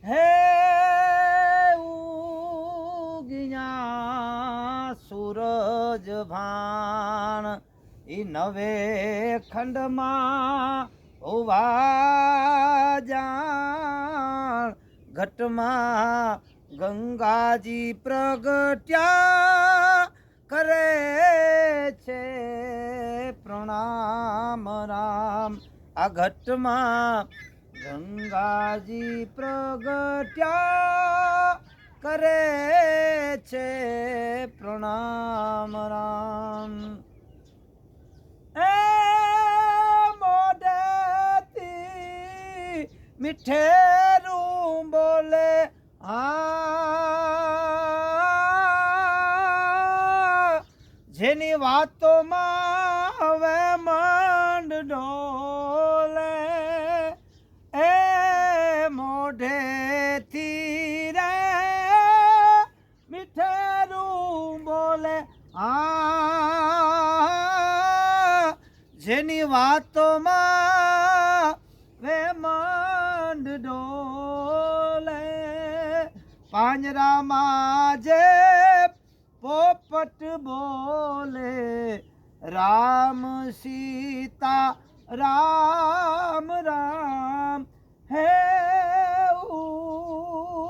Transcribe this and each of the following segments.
હે ઉગિયા સૂરજ ભાણ ઈ નવે ખંડમાં હોવા જાણ ઘટમાં ગંગાજી પ્રગટ્યા કરે છે પ્રણામ રામ આ ઘટમાં ગંગાજી પ્રગટ્યા કરે છે પ્રણામ રામ એ મોઢેથી મીઠેરું બોલે જેની વાતોમાં હવે મંડ ડોલે એ મોઢેથી રે મીઠેરું બોલે જેની વાતોમાં વે મંડ ડોલે પાંજરામાં જે પોપટ બોલે રામ સીતા રામ રામ હે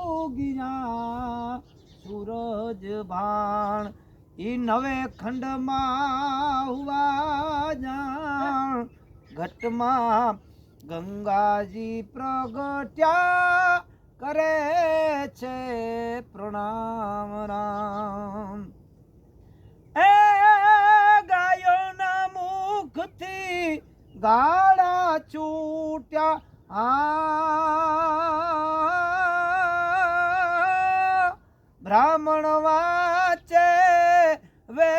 ઉગિયા સૂરજ ભાણ ઈ નવે ખંડમાં હુવા જાણ ઘટમાં ગંગાજી પ્રગટ્યા કરે છે પ્રણામ રામ એ ગાયોના મુખથી ગાળા છૂટ્યા બ્રાહ્મણ વાંચે વેદ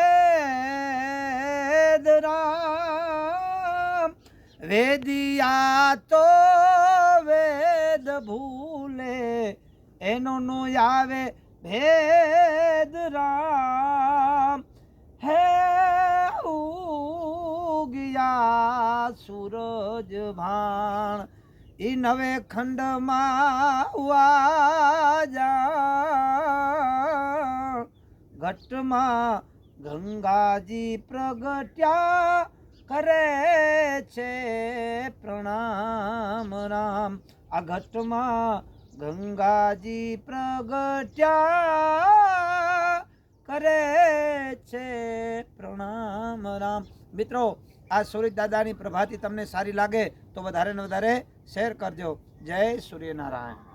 રામ વેદિયા તો વેદ ભૂલે એનો નો આવે ભેદ રામ હે ઉગિયા સૂરજ ભાણ ઈ નવે ખંડમાં વાજા ઘટમાં ગંગાજી પ્રગટ્યા કરે છે પ્રણામ રામ આ ઘટમાં ગંગાજી પ્રગટ્યા કરે છે પ્રણામ રામ મિત્રો આ સૂર્ય દાદાની પ્રભાતી તમને સારી લાગે તો વધારે ને વધારે શેર કરજો જય સૂર્યનારાયણ